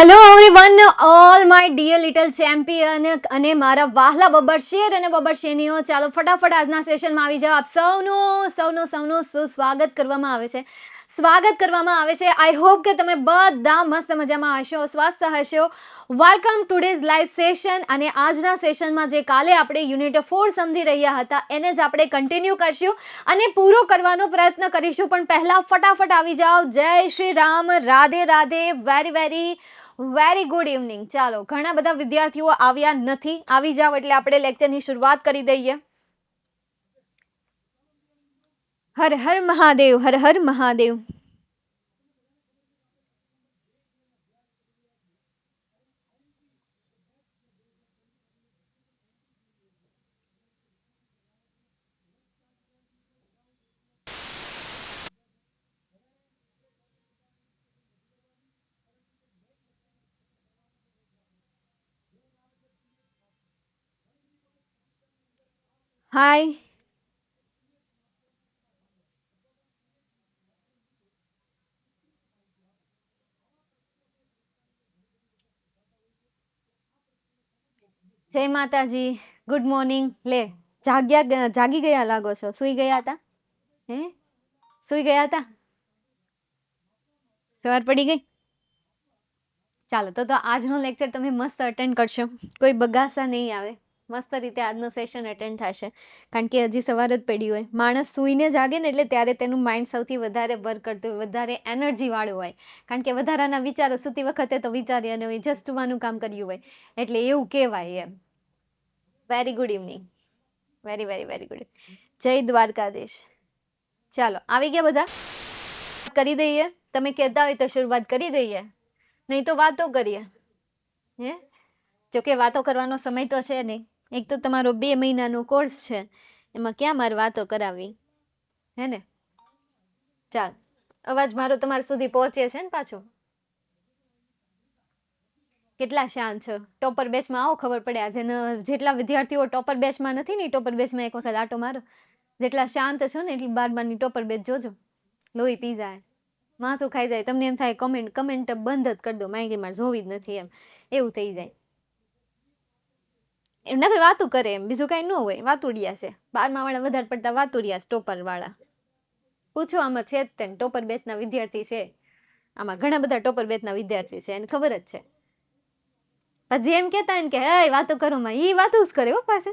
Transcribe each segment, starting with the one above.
Hello everyone, all my dear little champion અને મારા વહાલા બબરશેર અને બબરશેનીઓ, ચાલો ફટાફટ આજના સેશનમાં આવી જાઓ. આપ સૌનું સુસ્વાગત કરવામાં આવે છે. આઈ હોપ કે તમે બધા મસ્ત મજામાં હશો, સ્વસ્થ હશો. Welcome today's live session. અને આજના સેશનમાં જે કાલે આપણે યુનિટ 4 સમજી રહ્યા હતા એને જ આપણે કન્ટિન્યુ કરશું અને પૂરો કરવાનો પ્રયત્ન કરીશું. પણ પહેલા ફટાફટ આવી જાઓ. જય Shri Ram, Radhe Radhe, very good evening. ચાલો, ઘણા બધા વિદ્યાર્થીઓ આવ્યા નથી. આવી જાઓ એટલે આપણે લેક્ચરની શરૂઆત કરી દઈએ. હર હર મહાદેવ, હર હર મહાદેવ. હાય. જય માતાજી, ગુડ મોર્નિંગ. લે, જાગી ગયા લાગો છો. સુઈ ગયા હતા? હે, સુઈ ગયા હતા? સવાર પડી ગઈ? ચાલો, તો આજનો લેક્ચર તમે મસ્ત અટેન્ડ કરશો. કોઈ બગાસા નહીં આવે. મસ્ત રીતે આજનો સેશન અટેન્ડ થશે. કારણ કે હજી સવાર જ પડી હોય. માણસ સૂઈને જાગે ને એટલે ત્યારે તેનું માઇન્ડ સૌથી વધારે વર્ક કરતું હોય, વધારે એનર્જી વાળું હોય. કારણ કે વધારાના વિચારો સૂતી વખતે તો વિચાર્યા ન હોય, જસ્ટવાનું કામ કર્યું હોય. એટલે એવું કહેવાય એમ. Very good evening. Very good. જય દ્વારકાધીશ. ચાલો, આવી ગયા બધા? કરી દઈએ. તમે કહેતા હોય તો શરૂઆત કરી દઈએ, નહીં તો વાતો કરીએ. હે, જોકે વાતો કરવાનો સમય તો છે નહીં. એક તો તમારો 2 મહિનાનો કોર્સ છે, એમાં ક્યાં મારે વાતો કરાવી? હે ને? ચાલ, અવાજ મારો તમારા સુધી પહોંચે છે ને પાછો? કેટલા શાંત છો? ટોપર બેચમાં આવો, ખબર પડે. આજે જેટલા વિદ્યાર્થીઓ ટોપર બેચમાં નથી ને, ટોપર બેચમાં એક વખત આટો મારો. જેટલા શાંત છો ને એટલી બારની ટોપર બેચ જોજો. લોહી પી જાય, માથું ખાઈ જાય. તમને એમ થાય કમેન્ટ બંધ જ કરી દો, મારી મારે જોવી જ નથી એમ. એવું થઈ જાય. એમ નકર વાતું કરે એમ, બીજું કઈ ન હોય. વાતુડિયા છે 12મા વાળા, વધારે પડતા વાતુડિયા, ટોપર વાળા. પૂછો, આમાં છે જ તે ટોપર બેચના વિદ્યાર્થી છે. આમાં ઘણા બધા ટોપર બેચના વિદ્યાર્થી છે, એને ખબર જ છે. પછી એમ કેતા ને કે હે વાતો કરો માં, ઈ વાતો જ કરે હો પાસે.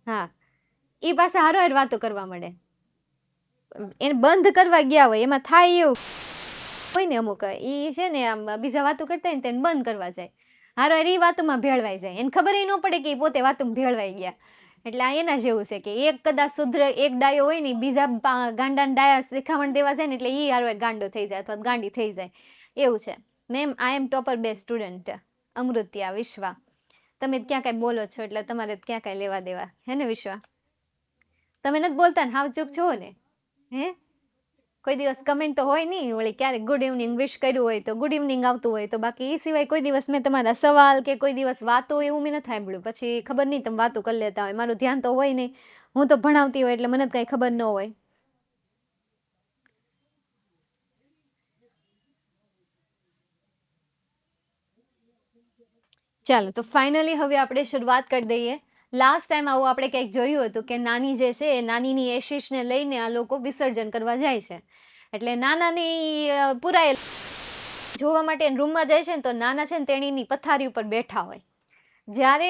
હા, ઈ પાસે હારો વાતો કરવા મળે. એને બંધ કરવા ગયા હોય એમાં થાય એવું હોય ને, અમુક ઈ છે ને આમ બીજા વાતો કરતા હોય ને તેને બંધ કરવા જાય. હારો ઈ વાતોમાં ભેળવાઈ જાય. એને ખબર ન પડે કે પોતે વાતોમાં ભેળવાઈ ગયા. એટલે આ એના જેવું છે કે એક કદાચ શુદ્ર એક ડાયો હોય ને, બીજા ગાંડાને ડાયા શીખામણ દેવા જાય ને એટલે ઈ હારો ગાંડો થઈ જાય અથવા ગાંડી થઈ જાય. એવું છે. મેમ, આઈ એમ ટોપર બે સ્ટુડન્ટ, અમૃત્યા વિશ્વા. તમે ક્યાં કઈ બોલો છો એટલે તમારે ક્યાં કઈ લેવા દેવા? હે ને વિશ્વા? તમે નથી બોલતા ને, હાવ ચૂપ છો ને? હે, કોઈ દિવસ કમેન્ટ તો હોય નહીં. વળી ક્યારેક ગુડ ઇવનિંગ વિશ કર્યું હોય તો ગુડ ઇવનિંગ આવતું હોય તો, બાકી એ સિવાય કોઈ દિવસ મેં તમારા સવાલ કે કોઈ દિવસ વાતો એવું મેં નથી સાંભળ્યું. પછી ખબર નહીં તમે વાતો કરી લેતા હોય, મારું ધ્યાન તો હોય નહીં. હું તો ભણાવતી હોય એટલે મને કઈ ખબર ન હોય. ચાલો, તો ફાઇનલી હવે આપણે શરૂઆત કરી દઈએ. લાસ્ટ ટાઈમ આવું આપણે કંઈક જોયું હતું કે નાની જે છે એ નાનીની એશિષને લઈને આ લોકો વિસર્જન કરવા જાય છે. એટલે નાનાની પુરાય જોવા માટે રૂમમાં જાય છે ને, તો નાના છે ને તેણીની પથારી ઉપર બેઠા હોય. જ્યારે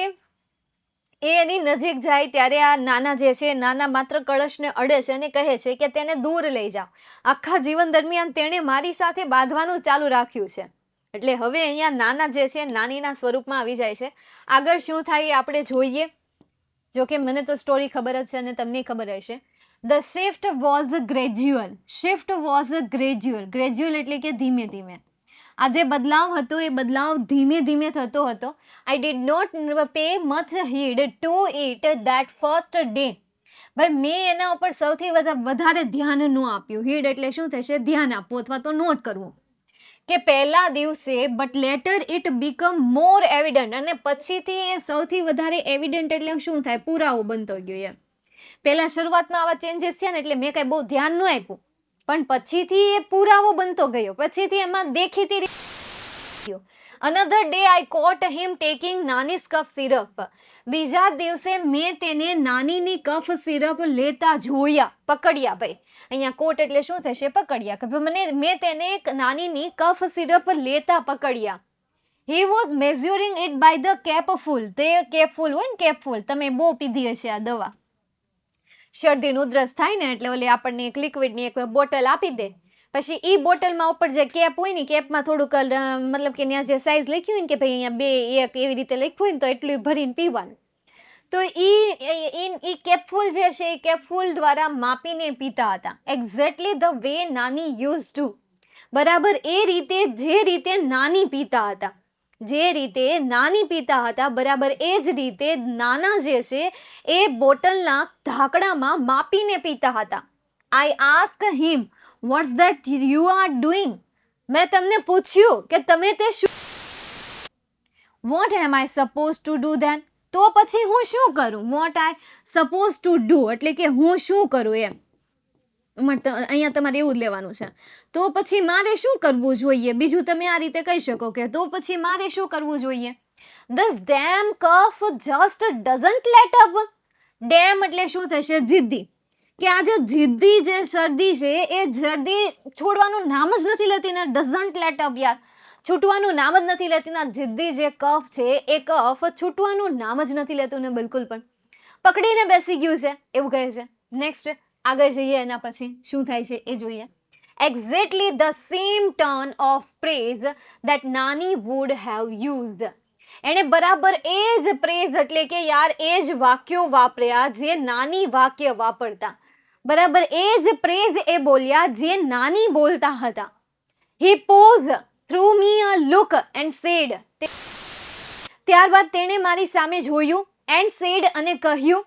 એ એની નજીક જાય ત્યારે આ નાના જે છે, નાના માત્ર કળશને અડે છે અને કહે છે કે તેને દૂર લઈ જાઓ. આખા જીવન દરમિયાન તેણે મારી સાથે બાંધવાનું ચાલુ રાખ્યું છે. એટલે હવે અહીંયા નાના જે છે નાનીના સ્વરૂપમાં આવી જાય છે. આગળ શું થાય એ આપણે જોઈએ. જોકે મને તો સ્ટોરી ખબર જ છે અને તમને ખબર હશે. The shift was gradual. Gradual એટલે કે ધીમે ધીમે. આ જે બદલાવ હતો એ બદલાવ ધીમે ધીમે થતો હતો. I did not pay much heed to it that first day. ભાઈ, મેં એના ઉપર સૌથી વધારે ધ્યાન ન આપ્યું. હીડ એટલે શું થશે? ધ્યાન આપવું અથવા તો નોટ કરવું. કે પહેલા દિવસે, but later it become more evident. અને પછીથી એ સૌથી વધારે એવિડન્ટ એટલે શું થાય? પુરાવો બનતો ગયો એમ. પહેલા શરૂઆતમાં આવા ચેન્જીસ છે ને એટલે મેં કઈ બહુ ધ્યાન ન આપ્યું, પણ પછીથી એ પુરાવો બનતો ગયો. પછીથી એમાં દેખીતી Another day I caught him taking Nani's cough syrup. બીજા દિવસે મેં તેને નાનીની કફ સિરપ લેતા જોયા, પકડ્યા. ભાઈ અહીંયા કોટ એટલે શું થશે? પકડ્યા. કે મેં તેને નાનીની કફ સિરપ લેતા પકડ્યા. He was measuring it by the capful. તે capful હોય ને, capful. તમે બહુ પીધી હશે આ દવા. શરદીનું ઉધરસ થાય ને એટલે ઓલી આપણને એક લિક્વિડની એક બોટલ આપી દે. પછી એ બોટલમાં ઉપર જે કેપ હોય ને, કેપમાં થોડુંક મતલબ કે ત્યાં જે સાઇઝ લખ્યું હોય ને કે ભાઈ અહીંયા 2, 1 એવી રીતે લખ્યું હોય ને તો એટલું ભરીને પીવાનું. તો એ કેપફુલ જે છે એ કેપફુલ દ્વારા માપીને પીતા હતા. એક્ઝેક્ટલી ધ વે નાની યુઝ ટુ. બરાબર એ રીતે જે રીતે નાની પીતા હતા, જે રીતે નાની પીતા હતા, બરાબર એ જ રીતે નાના જે છે એ બોટલના ઢાંકણામાં માપીને પીતા હતા. I ask him, what's that you are doing? મેં તમને પૂછ્યું કે તમે તે શું. What am I suppose to do then? તો પછી હું શું કરું? What I suppose to do એટલે કે હું શું કરું એમ. અહીંયા તમારે એવું જ લેવાનું છે. તો પછી મારે શું કરવું જોઈએ? બીજું તમે આ રીતે કહી શકો કે તો પછી મારે શું કરવું જોઈએ? This damn cough just doesn't let up. Damn એટલે શું થશે? જિદ્દી. કે આ જે જિદ્દી જે શરદી છે એ શરદી છોડવાનું નામ જ નથી લેતી ને. ડઝન્ટ લેટ અપ યાર, છૂટવાનું નામ જ નથી લેતી ને. જિદ્દી જે કફ છે એ કફ છૂટવાનું નામ જ નથી લેતું ને બિલકુલ પણ. પકડીને બેસી ગયું છે એવું કહે છે. નેક્સ્ટ આગળ જઈએ, એના પછી શું થાય છે એ જોઈએ. Exactly the same turn of phrase that Nani would have used. એણે બરાબર એ જ પ્રેઝ એટલે કે યાર એ જ વાક્યો વાપર્યા જે નાની વાક્ય વાપરતા. બરાબર એ જ પ્રેઝ એ બોલ્યા જે નાની બોલતા હતા. He pause threw me a look and said. ત્યારબાદ તેણે મારી સામે જોયું એન્ડ સેડ અને કહ્યું,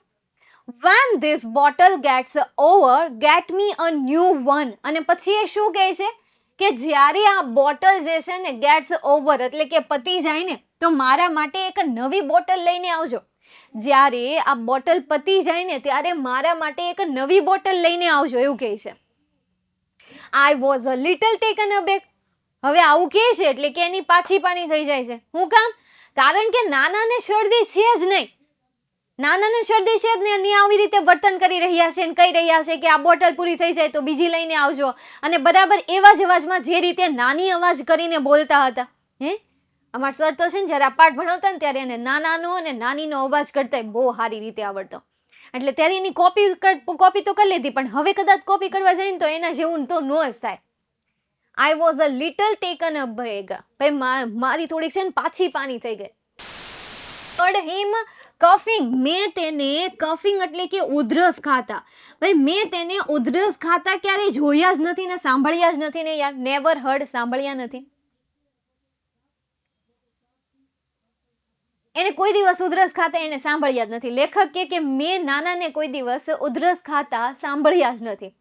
when this bottle gets over, get me a new one. અને પછી એ શું કહે છે કે જ્યારે આ બોટલ જે છે ને ગેટ્સ ઓવર એટલે કે પતી જાય ને તો મારા માટે એક નવી બોટલ લઈને આવજો. જ્યારે આ બોટલ પતી જાય ને ત્યારે મારા માટે એક નવી બોટલ લઈને આવજો એવું કહે છે. I was a little taken aback. હવે આવું કહે છે એટલે કે એની પાછી પાની થઈ જાય છે. શું કામ? કારણ કે નાનાને શરદી છે જ નહીં. નાનાને શરદી છે જ નહીં, એની આવી રીતે વર્તન કરી રહ્યા છે અને કહી રહ્યા છે કે આ બોટલ પૂરી થઈ જાય તો બીજી લઈને આવજો. અને બરાબર એવા જ અવાજમાં જે રીતે નાની અવાજ કરીને બોલતા હતા. અમારા સર તો છે ને જ્યારે આ પાઠ ભણાવતા ને ત્યારે એને નાનાનો અને નાનીનો અવાજ કરતા બહુ સારી રીતે આવડતો. એટલે ત્યારે એની કોપી તો કરી લીધી, પણ હવે કદાચ કોપી કરવા જાય ને તો એના જેવું તો નો જ થાય. I was a little taken aback. ભાઈ મારી થોડીક છે ને પાછી પાની થઈ ગઈ. Him coughing. મેં તેને કફિંગ એટલે કે ઉધરસ ખાતા. ભાઈ મેં તેને ઉધરસ ખાતા ક્યારેય જોયા જ નથી ને સાંભળ્યા જ નથી ને યાર. નેવર હર્ડ, સાંભળ્યા નથી. એને કોઈ દિવસ ઉધરસ ખાતા એને સાંભળ્યા જ નથી. લેખક કે મેં નાનાને કોઈ દિવસ ઉધરસ ખાતા સાંભળ્યા જ નથી.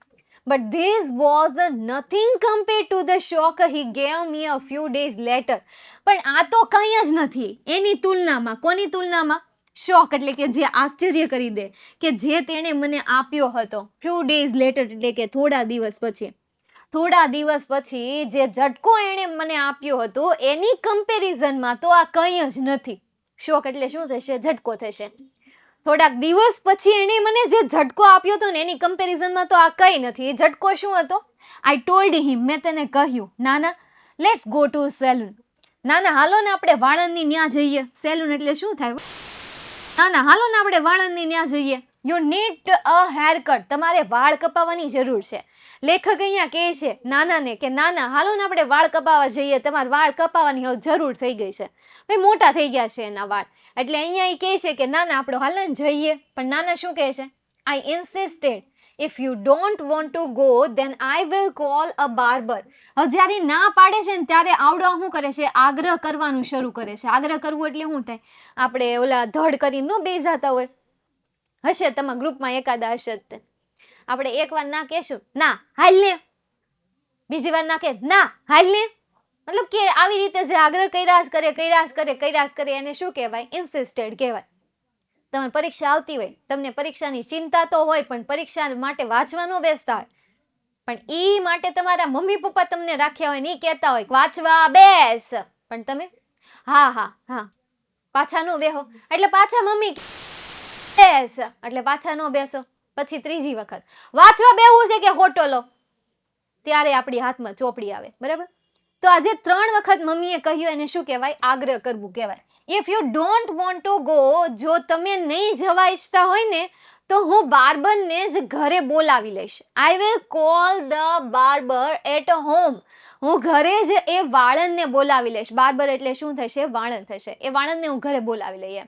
But this was nothing compared to the shock he gave me a few days later. પણ આ તો કંઈ જ નથી એની તુલનામાં. કોની તુલનામાં? શોક એટલે કે જે આશ્ચર્ય કરી દે કે જે તેણે મને આપ્યો હતો. few days later એટલે કે થોડા દિવસ પછી. થોડા દિવસ પછી જે ઝટકો એણે મને આપ્યો હતો એની કમ્પેરિઝનમાં તો આ કંઈ જ નથી. શોક એટલે શું થશે? ઝટકો થશે. થોડાક દિવસ પછી એણે મને જે ઝટકો આપ્યો હતો ને એની કમ્પેરિઝનમાં તો આ કંઈ નથી. એ ઝટકો શું હતો? આઈ ટોલ્ડ હિમ. મેં તેને કહ્યું, નાના લેટ્સ ગો ટુ સેલૂન. નાના હાલો ને આપણે વાળંદની ન્યા જઈએ. સેલૂન એટલે શું થાય? નાના હાલો ને આપણે વાળંદની ન્યા જઈએ. You need a hair cut. તમારે વાળ કપાવવાની જરૂર છે. લેખક અહીંયા કહે છે નાનાને કે નાના હાલો ને આપણે વાળ કપાવવા જઈએ. તમારે વાળ કપાવવાની હવે જરૂર થઈ ગઈ છે. ભાઈ મોટા થઈ ગયા છે એના વાળ. એટલે અહીંયા એ કહે છે કે નાના આપણે હાલો ને જઈએ. પણ નાના શું કહે છે? I insisted. If you don't want to go then I will call a barber. હવે જ્યારે ના પાડે છે ને ત્યારે આવડો શું કરે છે? આગ્રહ કરવાનું શરૂ કરે છે. આગ્રહ કરવું એટલે શું થાય? આપણે ઓલા ધડ કરીને ન બેસાતા હોય, હશે તમારા ગ્રુપમાં એકાદા હશે જ. આપણે એકવાર ના કહેશું ના હાલ ને, બીજી વાર ના કે ના હાલ ને. મતલબ કે આવી રીતે જે આગ્રહ કર્યા જ કરે એને શું કહેવાય? ઇન્સિસ્ટેડ કહેવાય. તમારે પરીક્ષા આવતી હોય, તમને પરીક્ષાની ચિંતા તો હોય પણ પરીક્ષા માટે વાંચવા ન બેસતા હોય, પણ એ માટે તમારા મમ્મી પપ્પા તમને રાખ્યા હોય ને એ કહેતા હોય વાંચવા બેસ, પણ તમે હા હા હા, પાછા નો બેહો એટલે પાછા મમ્મી બેસ એટલે પાછા નો બેસો. પછી ત્રીજી વખત વાંચવા બેહવું છે કે હોટો લો, ત્યારે આપણી હાથમાં ચોપડી આવે. બરાબર, તો આજે 3 વખત મમ્મીએ કહ્યું એને શું કહેવાય? આગ્રહ કરવું કહેવાય. If you don't want to go, જો તમે નહીં જવા ઈચ્છતા હોય ને, તો હું બાર્બરને જ ઘરે બોલાવી લઈશ. I will call the barber at home. હું ઘરે જ એ વાળંદને બોલાવી લઈશ. બાર્બર એટલે શું થશે? વાળંદ થશે. એ વાળંદને હું ઘરે બોલાવી લઈએ.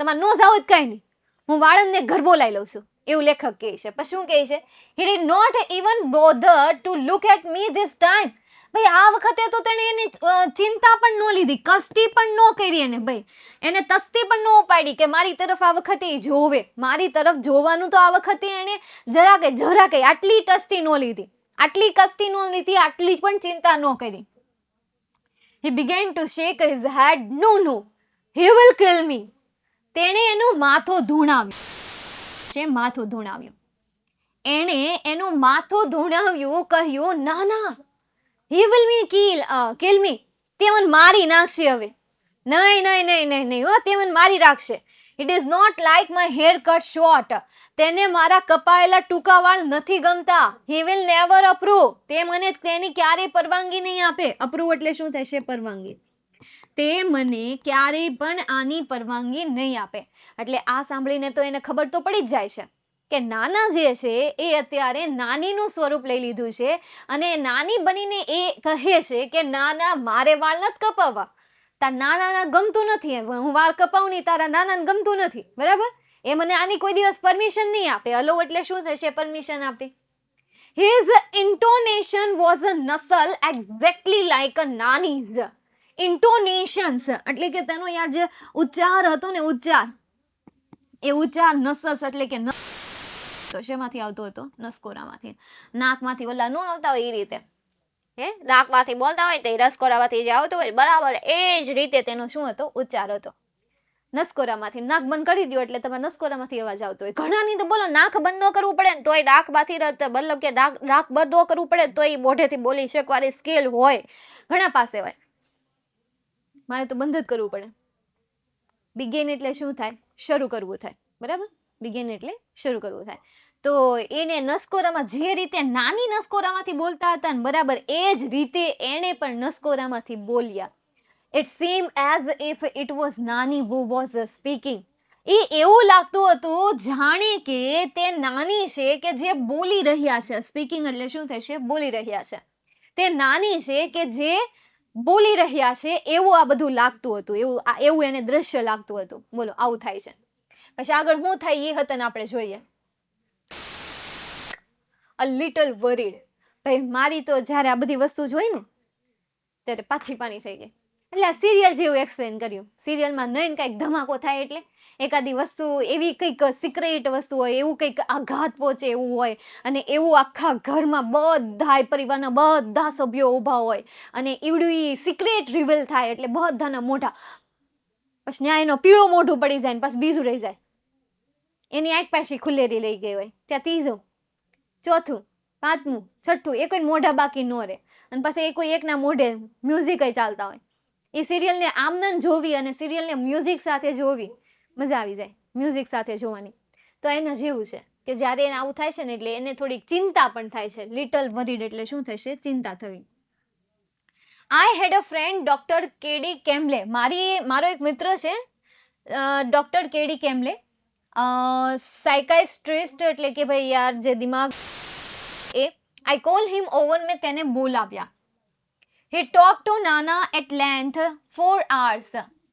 તમારે નો જાવ જ કઈ નહીં, હું વાળંદને ઘર બોલાવી લઉં છું, એવું લેખક કહે છે. પછી શું કહે છે? He did not even bother to look at me this time. ભાઈ આ વખતે તો તેણે એની ચિંતા પણ ન લીધી, કષ્ટી પણ ન કરી એને. ભાઈ એને તસ્તી પણ ન ઉપાડી કે મારી તરફ આ વખતે જોવે. મારી તરફ જોવાનું તો આ વખતે એને જરા કે આટલી તસ્તી ન લીધી, આટલી કષ્ટી ન લીધી, આટલી પણ ચિંતા ન કરી. He began to shake his head. No, he will kill me. તેણે એનું માથું ધૂણાવ્યું. એણે એનું માથું ધૂણાવ્યું, કહ્યું ના, he will kill me. તે મને મારી નાખશે હવે. નહીં, તે મને મારી નાખશે. It is not like my hair cut short. તેને મારા કપાયેલા ટૂંકા વાળ નથી ગમતા. He will never approve. તે મને તેની ક્યારેય પરવાનગી નહીં આપે. અપ્રૂવ એટલે શું થશે? પરવાનગી. તે મને ક્યારેય પણ આની પરવાનગી નહીં આપે. એટલે આ સાંભળીને તો એને ખબર તો પડી જ જાય છે કે નાના જે છે એ અત્યારે નાનીનું સ્વરૂપ લઈ લીધું છે, અને નાની બનીને એ કહે છે કે ના મારે વાળ નથી કપાવવા, તાર નાના ગમતું નથી, હું વાળ કપાવું નહીં, તારા નાનાને ગમતું નથી. બરાબર, એ મને આની કોઈ દિવસ પરમિશન નહીં આપે. હલો એટલે શું થશે? પરમિશન આપે. His intonation was a nasal exactly like a Nani's. Intonations એટલે કે તેનો યાર જે ઉચ્ચાર હતો ને, એ ઉચ્ચાર નસસ એટલે કે તો શેમાંથી આવતો હતો? નસકોરામાંથી. નાકમાંથી ઓલા ન આવતા હોય એ રીતે, નાકમાંથી બોલતા હોય તો એ નસકોરામાંથી જે આવતો હોય, બરાબર એ જ રીતે તેનો શું હતો? ઉચ્ચાર હતો. નસકોરામાંથી. નાક બંધ કરી દો એટલે તમારે નસકોરામાંથી અવાજ આવતો હોય. ઘણાની તો બોલો નાક બંધ ન કરવું પડે ને તોય નાકમાંથી, મતલબ કે નાક બંધ ન કરવું પડે તોય મોઢેથી બોલી શકવાની સ્કિલ હોય, ઘણા પાસે હોય. મારે તો બંધ જ કરવું પડે. બિગેન એટલે શું થાય? શરૂ કરવું થાય. બરાબર, બિગેન એટલે શરૂ કરવું થાય. તો એને નસકોરામાં જે રીતે નાની નસકોરામાંથી બોલતા હતા ને, બરાબર એ જ રીતે એને પણ નસકોરામાંથી બોલ્યા. It seemed as if it was નાની who was speaking. એવું લાગતું હતું જાણે કે તે નાની છે કે જે બોલી રહ્યા છે. સ્પીકિંગ એટલે શું થશે? બોલી રહ્યા છે. તે નાની છે કે જે બોલી રહ્યા છે એવું આ બધું લાગતું હતું, એવું એને દ્રશ્ય લાગતું હતું. બોલો, આવું થાય છે. પછી આગળ શું થાય એ હતા આપણે જોઈએ. A little worried. ભાઈ મારી તો જ્યારે આ બધી વસ્તુ જોઈ ને ત્યારે પાછી પાણી થઈ ગઈ. એટલે આ સિરિયલ જેવું એક્સપ્લેન કર્યું. સિરિયલમાં નહીં કંઈક ધમાકો થાય એટલે એકાદી વસ્તુ એવી કંઈક સિક્રેટ વસ્તુ હોય, એવું કંઈક આઘાત પહોંચે એવું હોય, અને એવું આખા ઘરમાં બધા પરિવારના બધા સભ્યો ઊભા હોય, અને એવડું સિક્રેટ રિવીલ થાય એટલે બધાના મોઢા, પછી ત્યાં એનો પીળો મોઢું પડી જાય ને પછી બીજું રહી જાય, એની આંખ પાછી ખુલ્લેરી લઈ ગઈ હોય, ત્યાં ત્રીજું, ચોથું, પાંચમું, છઠ્ઠું, એ કોઈ મોઢા બાકી ન રહે, અને પછી એ કોઈ એકના મોઢે મ્યુઝિક ચાલતા હોય. એ સિરિયલને આમનન જોવી અને સિરિયલને મ્યુઝિક સાથે જોવી મજા આવી જાય, મ્યુઝિક સાથે જોવાની. તો એના જેવું છે કે જ્યારે એને આવું થાય છે ને એટલે એને થોડીક ચિંતા પણ થાય છે. લિટલ વરીડ એટલે શું થશે? ચિંતા થવી. આઈ હેડ અ ફ્રેન્ડ ડોક્ટર કેડી કેમ્બલે. મારો એક મિત્ર છે ડોક્ટર કેડી કેમ્બલે, સાયકાઇસ્ટ્રિસ્ટ એટલે કે ભાઈ યાર જે દિમાગ એ. આઈ કોલ હિમ ઓવર, મેં તેને બોલાવ્યા. He talked to Nana at length for hours.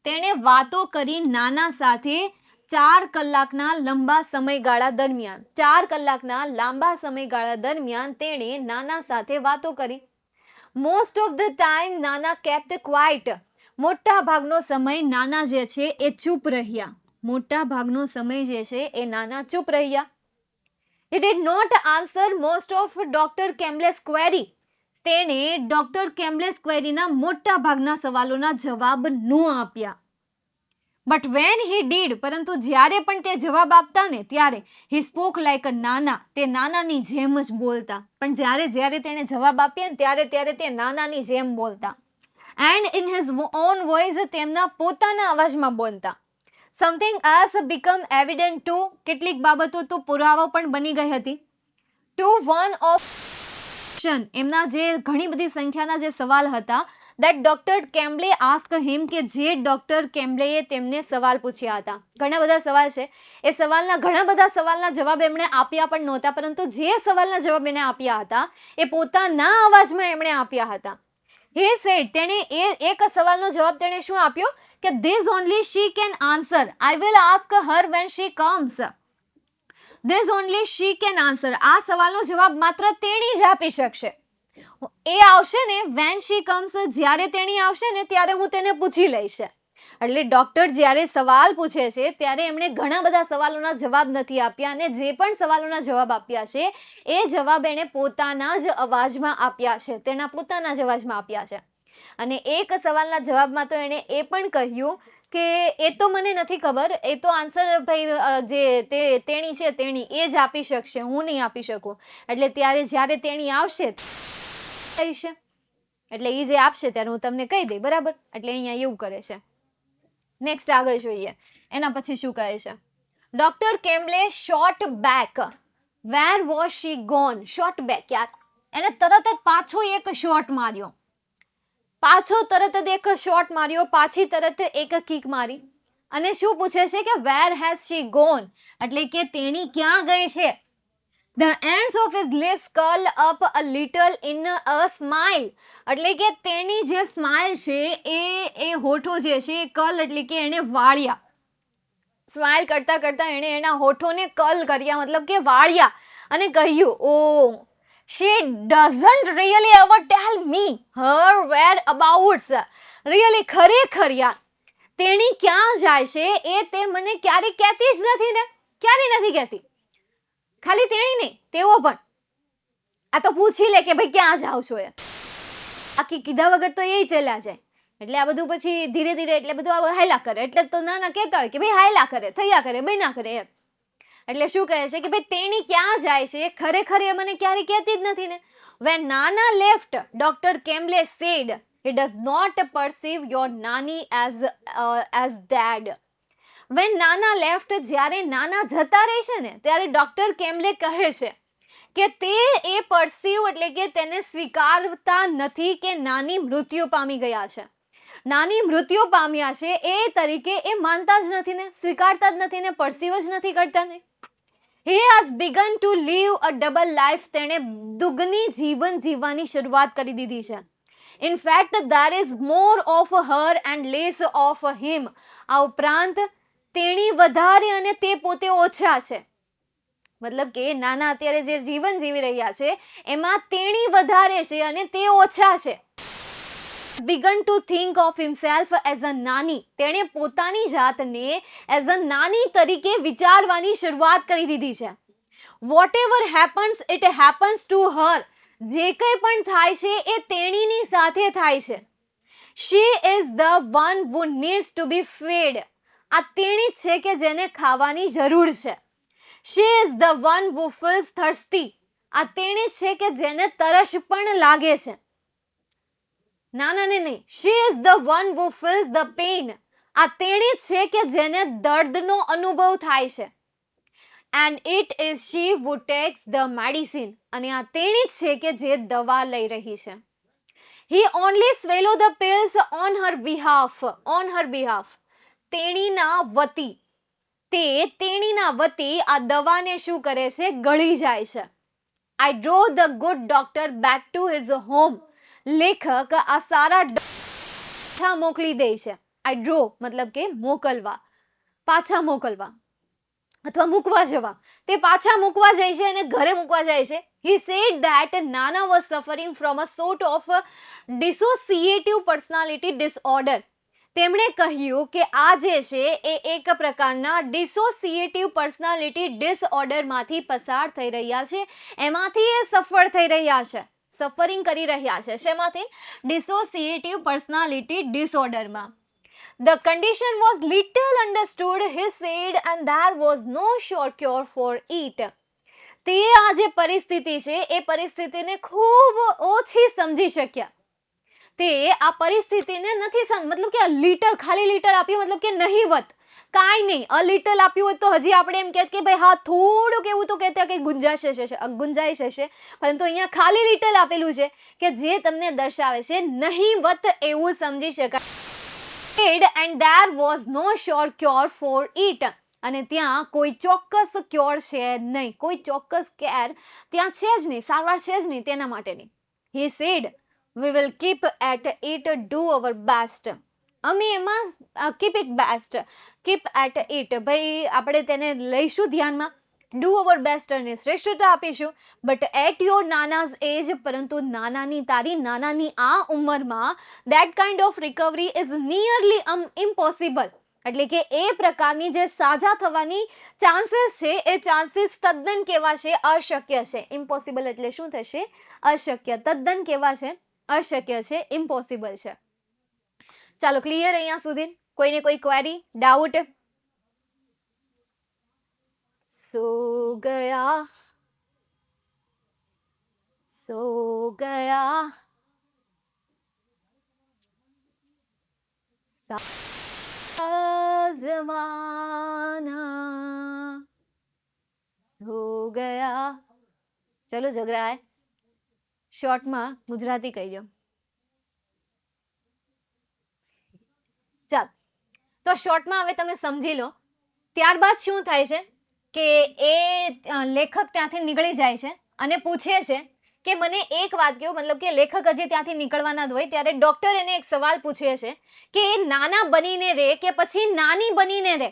તેણે વાતો કરી નાના સાથે 4 કલાકના લાંબા સમયગાળા દરમિયાન. 4 કલાકના લાંબા સમયગાળા દરમિયાન તેણે નાના સાથે વાતો કરી. Most of the time Nana kept quiet. મોટા ભાગનો સમય નાના જે છે એ ચૂપ રહ્યા. મોટા ભાગનો સમય જે છે એ નાના ચૂપ રહ્યા. He did not answer most of Dr. Campbell's query. તેણે ડોક્ટર કેમ્બલેસ ક્વેરીના મોટા ભાગના સવાલોના જવાબ ન આપ્યા. બટ વેન હી ડીડ, પરંતુ જ્યારે પણ તે જવાબ આપતા ને ત્યારે હી સ્પોક લાઈક અ નાના, તે નાનાની જેમ જ બોલતા. પણ જ્યારે તેણે જવાબ આપ્યા ને ત્યારે તે નાનાની જેમ બોલતા. And in his own voice, તેમના પોતાના અવાજમાં બોલતા. સમથિંગ એલ્સ બીકમ એવિડન્ટ ટુ, કેટલીક બાબતો તો પુરાવો પણ બની ગઈ હતી. ટુ વન ઓફ એમના જે ઘણી બધી સંખ્યાના જે સવાલ હતા, that ડોક્ટર કેમ્બલે આસ્ક હિમ, કે જે ડોક્ટર કેમ્બલેએ તેમને સવાલ પૂછ્યા હતા. ઘણા બધા સવાલ છે, એ ઘણા બધા સવાલના જવાબ એમણે આપ્યા પણ નહોતા, પરંતુ જે સવાલના જવાબ એણે આપ્યા હતા એ પોતાના અવાજમાં એમણે આપ્યા હતા. He said, તેણે એક સવાલનો જવાબ તેણે શું આપ્યો કે this only she can answer, I will ask her when she comes. This only she can answer, આ સવાલનો જવાબ માત્ર તેણી જ આપી શકશે. એ આવશે ને when she comes, જ્યારે તેણી આવશે ને ત્યારે હું તેને પૂછી લઈશ. એટલે ડોક્ટર જ્યારે સવાલ પૂછે છે ત્યારે એમણે ઘણા બધા સવાલોના જવાબ નથી આપ્યા, અને જે પણ સવાલોના જવાબ આપ્યા છે એ જવાબ એણે પોતાના જ અવાજમાં આપ્યા છે, તેના પોતાના જ અવાજમાં આપ્યા છે. અને એક સવાલના જવાબમાં તો એણે એ પણ કહ્યું કે એ તો મને નથી ખબર, એ તો આન્સર ભાઈ જે તેણી છે તેણી એ જ આપી શકશે, હું નહીં આપી શકું. એટલે જ્યારે તેણી આવશે એટલે એ જે આપશે ત્યારે હું તમને કહી દઈ, બરાબર. એટલે અહીંયા એવું કરે છે. નેક્સ્ટ આગળ જોઈએ એના પછી શું કહે છે. Doctor Kamble shot back, where was she gone. Shot back, યાર એને તરત જ પાછો એક શોટ માર્યો, પાછી તરત એક કિક મારી, અને શું પૂછે છે કે વેર હેઝ શી ગોન, એટલે કે તેણી ક્યાં ગઈ છે. The ends of his lips curl up a little in a smile, એટલે કે તેની જે સ્માઇલ છે એ હોઠો જે છે એ કર્લ એટલે કે એને વાળ્યા. સ્માઇલ કરતા કરતા એણે એના હોઠોને કર્લ કર્યા, મતલબ કે વાળ્યા, અને કહ્યું, ઓ she doesn't really ever tell me her whereabouts. Really, ખરેખર યાર તેણી ક્યાં જાય છે એ તે મને ક્યારેય કહેતી જ નથી ને, ક્યારેય નથી કહેતી. ખાલી તેણી નહીં, તેઓ પણ આ તો પૂછી લે કે ભાઈ ક્યાં જાવ છો, એ બાકી કીધા વગર તો એ ચાલ્યા જાય. એટલે આ બધું પછી ધીરે ધીરે એટલે બધું હાયલા કરે, એટલે તો નાના કહેતા હોય કે ભાઈ હાયલા કરે, થયા કરે, બન્યા કરે એમ. એટલે શું કહે છે કે ભાઈ તેણી ક્યાં જાય છે ખરેખર એ મને ક્યારેય કહેતી જ નથી ને. When Nana left, Dr. Campbell said, he does not perceive your Nani as dad. When Nana left, જ્યારે નાના જતા રહેશે ને ત્યારે ડોક્ટર કેમ્બલે કહે છે કે તે એ પરસીવ એટલે કે તેને સ્વીકારતા નથી કે નાની મૃત્યુ પામી ગયા છે. નાની મૃત્યુ પામ્યા છે એ તરીકે એ માનતા જ નથી ને, સ્વીકારતા જ નથી ને, પરસીવ જ નથી કરતા ને. He has begun to live a double life, તેણે દુગની જીવન જીવવાની શરૂઆત કરી દીધી છે. In fact, there is more of her and less of him. આ ઉપરાંત તેણી વધારે અને તે પોતે ઓછા છે. મતલબ કે નાના અત્યારે જે જીવન જીવી રહ્યા છે એમાં તેણી વધારે છે અને તે ઓછા છે. Begun to think of himself as a નાની, તેણે પોતાની જાતને as a નાની તરીકે વિચારવાની શરૂઆત કરી દીધી છે. Whatever happens, it happens to her. જે કંઈ પણ થાય છે એ તેણીની સાથે થાય છે. She is the one who needs to be fed. આ તેણી જ છે કે જેને ખાવાની જરૂર છે. She is the one who feels thirsty. આ તેણી જ છે કે જેને તરસ પણ લાગે છે. નાનાને નહીં. She is the one who feels the pain. આ તેણી જ છે કે જેને દર્દનો અનુભવ થાય છે. And it is she who takes the medicine. અને આ તેણી જ છે કે જે દવા લઈ રહી છે. He only swallow the pills on her behalf. On her behalf. તેણીના વતી, તેણીના વતી આ દવાને શું કરે છે, ગળી જાય છે. I drove the good doctor back to his home. લેખક આ સારા પાછા મોકલી દે છે. I drove મતલબ કે મોકલવા, પાછા મોકલવા અથવા મૂકવા જવા. તે પાછા મૂકવા જાય છે અને ઘરે મૂકવા જાય છે. He said that Nana was suffering from a sort of dissociative personality disorder. તેમણે કહ્યું કે આ જે છે એ એક પ્રકારના ડિસોસિએટિવ પર્સનાલિટી ડિસઓર્ડરમાંથી પસાર થઈ રહ્યા છે, એમાંથી એ સફળ થઈ રહ્યા છે, સફરિંગ કરી રહ્યા છે. શેમાંથી? ડિસોસિએટિવ પર્સનાલિટી ડિસઓર્ડરમાં. The condition was little understood, he said, and there was no sure cure for it. તે આ જે પરિસ્થિતિ છે એ પરિસ્થિતિને ખૂબ ઓછી સમજી શક્યા. તે આ પરિસ્થિતિને નથી મતલબ કે લિટલ, ખાલી લિટલ આપ્યું મતલબ કે નહીવત, કાંઈ નહીં, લિટલ આપ્યું હોત તો હજી આપણે એમ કહેત કે ભાઈ હા થોડુંક એવું તો કહેતા કે ગુંજાઈશ હશે, પરંતુ અહીંયા ખાલી લિટલ આપેલું છે કે જે તમને દર્શાવે છે નહીવત એવું સમજી શકાય. And there was no sure cure for it. અને ત્યાં કોઈ ચોક્કસ ક્યોર છે નહીં, કોઈ ચોક્કસ કેર ત્યાં છે જ નહીં, સારવાર છે જ નહીં તેના માટેની. He said, we will keep at it, do our best. અમે એમાં keep it best, keep at it, ભાઈ આપણે તેને લઈશું ધ્યાનમાં, do our best અને શ્રેષ્ઠતા આપીશું, બટ એટ યોર નાનાઝ એજ, પરંતુ તારી નાનાની આ ઉંમરમાં that kind of recovery is nearly impossible. એટલે કે એ પ્રકારની જે સાજા થવાની ચાન્સીસ છે એ ચાન્સીસ તદ્દન કેવા છે, અશક્ય છે. ઇમ્પોસિબલ એટલે શું થશે? અશક્ય. તદ્દન કેવા છે? અશક્ય છે, ઇમ્પોસિબલ છે. ચાલો ક્લિયર અહીંયા સુધી? કોઈને કોઈ ક્વેરી, ડાઉટ? સો ગયા जमाना सो गया. ચલો ઝઘડા હે, શોર્ટમાં ગુજરાતી કહી દો. ચાલ તો શોર્ટમાં હવે તમે સમજી લો. ત્યારબાદ શું થાય છે કે એ લેખક ત્યાંથી નીકળી જાય છે અને પૂછે છે કે મને એક વાત કહો, મતલબ કે લેખક હજી ત્યાંથી નીકળવાના જ હોય ત્યારે ડોક્ટર એને એક સવાલ પૂછે છે કે એ નાના બનીને રહે કે પછી નાની બનીને રહે,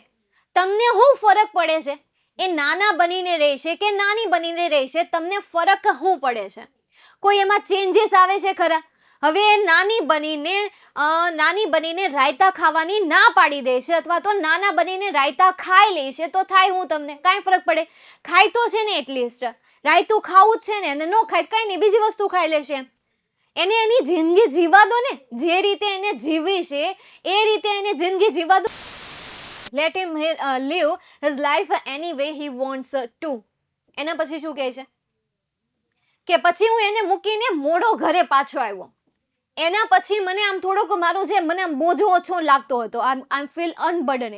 તમને શું ફરક પડે છે? એ નાના બનીને રહેશે કે નાની બનીને રહેશે, તમને ફરક શું પડે છે? કોઈ એમાં ચેન્જીસ આવે છે ખરા? હવે એ નાની બનીને રાયતા ખાવાની ના પાડી દે છે અથવા તો નાના બનીને રાયતા ખાઈ લે છે, તો થાય હું તમને કાંઈ ફરક પડે? ખાય તો છે ને, એટલીસ્ટ રાયતું ખાવું જ છે ને, અને ન ખાય કાંઈ નહીં, બીજી વસ્તુ ખાઈ લેશે. એને એની જિંદગી જીવા દો ને, જે રીતે એને જીવી છે એ રીતે એને જિંદગી જીવા દો. Late him live his life any way he wants to. એના પછી શું કહે છે કે પછી હું એને મૂકીને મોડો ઘરે પાછો આવ્યો. એના પછી મને આમ થોડોક મારો જે મને આમ બોજો ઓછો લાગતો હતો, આઈ ફીલ અનબર્ડન.